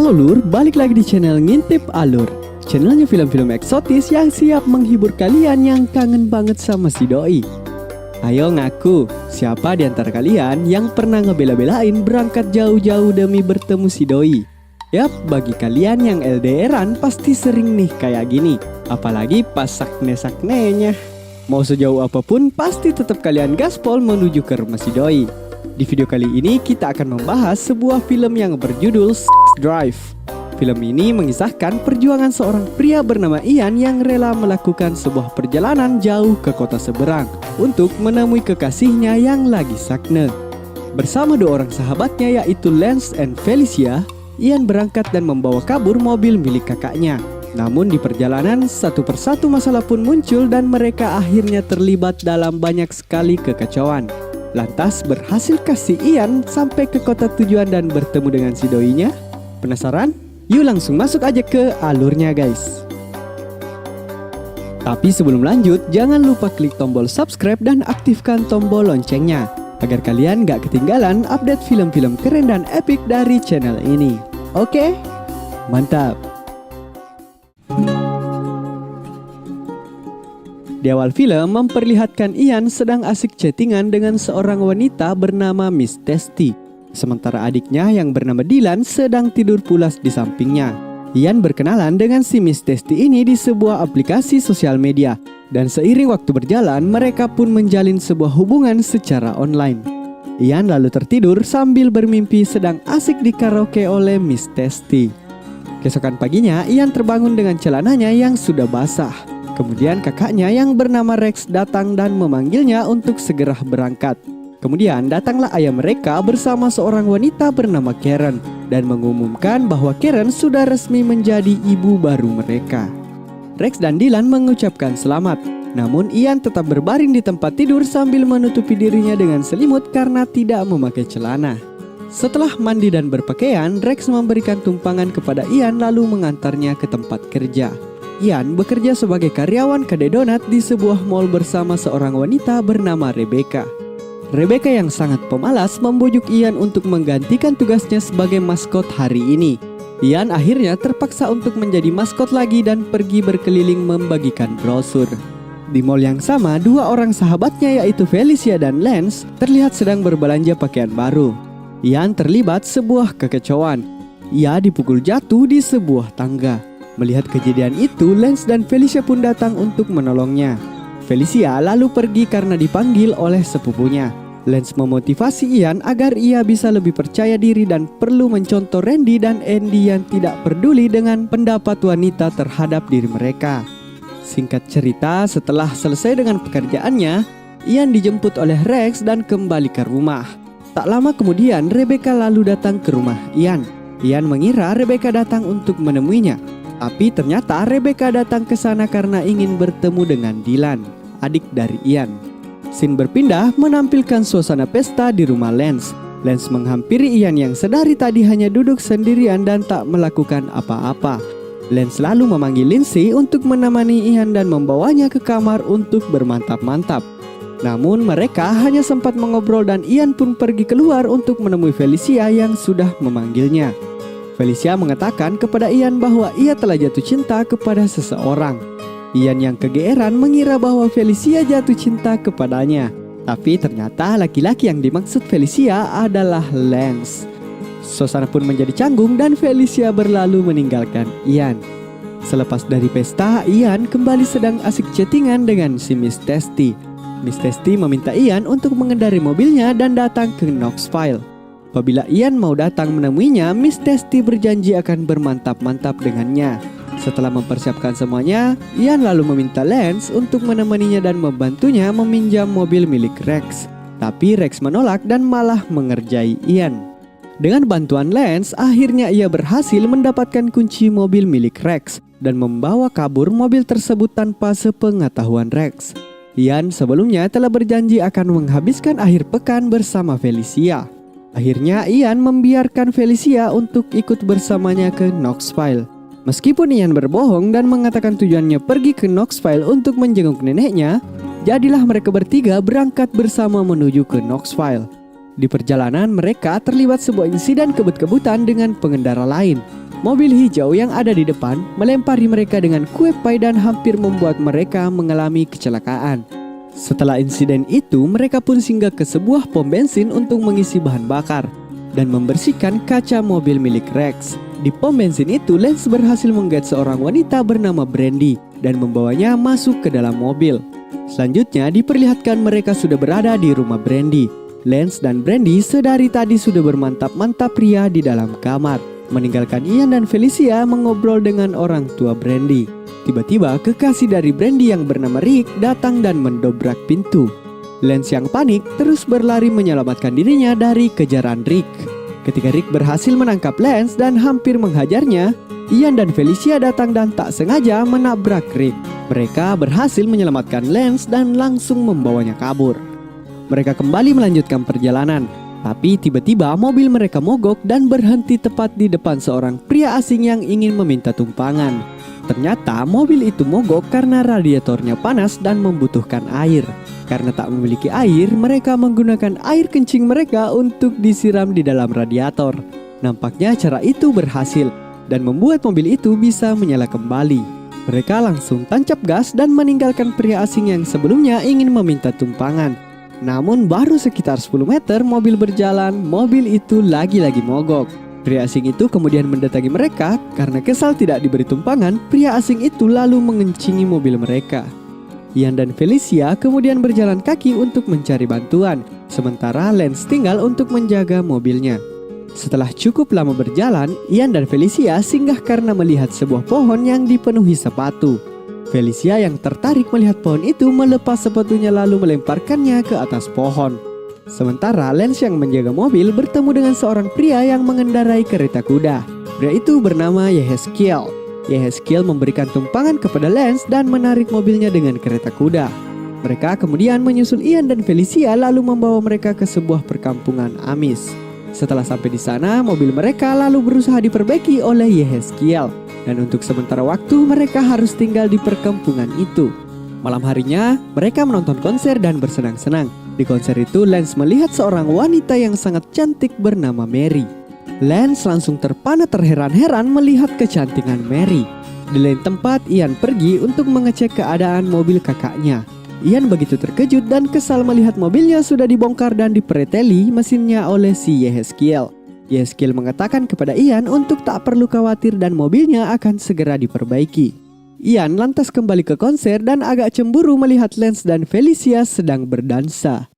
Halo Lur, balik lagi di channel Ngintip Alur. Channelnya film-film eksotis yang siap menghibur kalian yang kangen banget sama si doi. Ayo ngaku, siapa di antara kalian yang pernah ngebela-belain berangkat jauh-jauh demi bertemu si doi? Yap, bagi kalian yang LDRan pasti sering nih kayak gini. Apalagi pas sakne-saknenya. Mau sejauh apapun pasti tetap kalian gaspol menuju ke rumah si doi. Di video kali ini kita akan membahas sebuah film yang berjudul Sex Drive. Film ini mengisahkan perjuangan seorang pria bernama Ian yang rela melakukan sebuah perjalanan jauh ke kota seberang untuk menemui kekasihnya yang lagi sakne. Bersama dua orang sahabatnya yaitu Lance and Felicia, Ian berangkat dan membawa kabur mobil milik kakaknya. Namun di perjalanan satu persatu masalah pun muncul dan mereka akhirnya terlibat dalam banyak sekali kekacauan. Lantas berhasilkah si Ian sampai ke kota tujuan dan bertemu dengan si doinya? Penasaran? Yuk langsung masuk aja ke alurnya guys. Tapi sebelum lanjut, jangan lupa klik tombol subscribe dan aktifkan tombol loncengnya agar kalian gak ketinggalan update film-film keren dan epic dari channel ini. Oke? Mantap! Di awal film memperlihatkan Ian sedang asik chattingan dengan seorang wanita bernama Miss Testy. Sementara adiknya yang bernama Dylan sedang tidur pulas di sampingnya. Ian berkenalan dengan si Miss Testy ini di sebuah aplikasi sosial media. Dan seiring waktu berjalan mereka pun menjalin sebuah hubungan secara online. Ian lalu tertidur sambil bermimpi sedang asik di karaoke oleh Miss Testy. Keesokan paginya Ian terbangun dengan celananya yang sudah basah. Kemudian kakaknya yang bernama Rex datang dan memanggilnya untuk segera berangkat. Kemudian datanglah ayah mereka bersama seorang wanita bernama Karen dan mengumumkan bahwa Karen sudah resmi menjadi ibu baru mereka. Rex dan Dylan mengucapkan selamat, namun Ian tetap berbaring di tempat tidur sambil menutupi dirinya dengan selimut karena tidak memakai celana. Setelah mandi dan berpakaian, Rex memberikan tumpangan kepada Ian lalu mengantarnya ke tempat kerja. Ian bekerja sebagai karyawan kedai donat di sebuah mall bersama seorang wanita bernama Rebecca. Rebecca yang sangat pemalas membujuk Ian untuk menggantikan tugasnya sebagai maskot hari ini. Ian akhirnya terpaksa untuk menjadi maskot lagi dan pergi berkeliling membagikan brosur. Di mall yang sama, dua orang sahabatnya yaitu Felicia dan Lance terlihat sedang berbelanja pakaian baru. Ian terlibat sebuah kekacauan. Ia dipukul jatuh di sebuah tangga. Melihat kejadian itu, Lance dan Felicia pun datang untuk menolongnya. Felicia lalu pergi karena dipanggil oleh sepupunya. Lance memotivasi Ian agar ia bisa lebih percaya diri dan perlu mencontoh Randy dan Andy yang tidak peduli dengan pendapat wanita terhadap diri mereka. Singkat cerita, setelah selesai dengan pekerjaannya, Ian dijemput oleh Rex dan kembali ke rumah. Tak lama kemudian, Rebecca lalu datang ke rumah Ian. Ian mengira Rebecca datang untuk menemuinya. Tapi ternyata Rebecca datang ke sana karena ingin bertemu dengan Dylan, adik dari Ian. Scene berpindah menampilkan suasana pesta di rumah Lance. Lance menghampiri Ian yang sedari tadi hanya duduk sendirian dan tak melakukan apa-apa. Lance lalu memanggil Lindsay untuk menemani Ian dan membawanya ke kamar untuk bermantap-mantap. Namun mereka hanya sempat mengobrol dan Ian pun pergi keluar untuk menemui Felicia yang sudah memanggilnya. Felicia mengatakan kepada Ian bahwa ia telah jatuh cinta kepada seseorang. Ian yang kegeeran mengira bahwa Felicia jatuh cinta kepadanya. Tapi ternyata laki-laki yang dimaksud Felicia adalah Lance. Suasana pun menjadi canggung dan Felicia berlalu meninggalkan Ian. Selepas dari pesta, Ian kembali sedang asik chattingan dengan si Miss Testy. Miss Testy meminta Ian untuk mengendarai mobilnya dan datang ke Knoxville. Apabila Ian mau datang menemuinya, Miss Testy berjanji akan bermantap-mantap dengannya. Setelah mempersiapkan semuanya, Ian lalu meminta Lance untuk menemaninya dan membantunya meminjam mobil milik Rex. Tapi Rex menolak dan malah mengerjai Ian. Dengan bantuan Lance, akhirnya ia berhasil mendapatkan kunci mobil milik Rex dan membawa kabur mobil tersebut tanpa sepengetahuan Rex. Ian sebelumnya telah berjanji akan menghabiskan akhir pekan bersama Felicia. Akhirnya Ian membiarkan Felicia untuk ikut bersamanya ke Knoxville. Meskipun Ian berbohong dan mengatakan tujuannya pergi ke Knoxville untuk menjenguk neneknya, jadilah mereka bertiga berangkat bersama menuju ke Knoxville. Di perjalanan mereka terlibat sebuah insiden kebut-kebutan dengan pengendara lain. Mobil hijau yang ada di depan melempari mereka dengan kue pie dan hampir membuat mereka mengalami kecelakaan. Setelah insiden itu, mereka pun singgah ke sebuah pom bensin untuk mengisi bahan bakar dan membersihkan kaca mobil milik Rex. Di pom bensin itu, Lance berhasil menggait seorang wanita bernama Brandy dan membawanya masuk ke dalam mobil. Selanjutnya diperlihatkan mereka sudah berada di rumah Brandy. Lance dan Brandy sedari tadi sudah bermantap-mantap pria di dalam kamar, meninggalkan Ian dan Felicia mengobrol dengan orang tua Brandy. Tiba-tiba kekasih dari Brandy yang bernama Rick datang dan mendobrak pintu. Lance yang panik terus berlari menyelamatkan dirinya dari kejaran Rick. Ketika Rick berhasil menangkap Lance dan hampir menghajarnya, Ian dan Felicia datang dan tak sengaja menabrak Rick. Mereka berhasil menyelamatkan Lance dan langsung membawanya kabur. Mereka kembali melanjutkan perjalanan, tapi tiba-tiba mobil mereka mogok dan berhenti tepat di depan seorang pria asing yang ingin meminta tumpangan. Ternyata mobil itu mogok karena radiatornya panas dan membutuhkan air. Karena tak memiliki air, mereka menggunakan air kencing mereka untuk disiram di dalam radiator. Nampaknya cara itu berhasil dan membuat mobil itu bisa menyala kembali. Mereka langsung tancap gas dan meninggalkan pria asing yang sebelumnya ingin meminta tumpangan. Namun baru sekitar 10 meter mobil berjalan, mobil itu lagi-lagi mogok. Pria asing itu kemudian mendatangi mereka karena kesal tidak diberi tumpangan. Pria asing itu lalu mengencingi mobil mereka. Ian dan Felicia kemudian berjalan kaki untuk mencari bantuan, sementara Lance tinggal untuk menjaga mobilnya. Setelah cukup lama berjalan, Ian dan Felicia singgah karena melihat sebuah pohon yang dipenuhi sepatu. Felicia yang tertarik melihat pohon itu melepas sepatunya lalu melemparkannya ke atas pohon. Sementara Lance yang menjaga mobil bertemu dengan seorang pria yang mengendarai kereta kuda. Pria itu bernama Yehezkiel. Yehezkiel memberikan tumpangan kepada Lance dan menarik mobilnya dengan kereta kuda. Mereka kemudian menyusul Ian dan Felicia lalu membawa mereka ke sebuah perkampungan Amis. Setelah sampai di sana, mobil mereka lalu berusaha diperbaiki oleh Yehezkiel. Dan untuk sementara waktu mereka harus tinggal di perkampungan itu. Malam harinya, mereka menonton konser dan bersenang-senang. Di konser itu, Lance melihat seorang wanita yang sangat cantik bernama Mary. Lance langsung terpana terheran-heran melihat kecantikan Mary. Di lain tempat, Ian pergi untuk mengecek keadaan mobil kakaknya. Ian begitu terkejut dan kesal melihat mobilnya sudah dibongkar dan dipreteli mesinnya oleh si Yehezkiel. Yehezkiel mengatakan kepada Ian untuk tak perlu khawatir dan mobilnya akan segera diperbaiki. Ian lantas kembali ke konser dan agak cemburu melihat Lance dan Felicia sedang berdansa.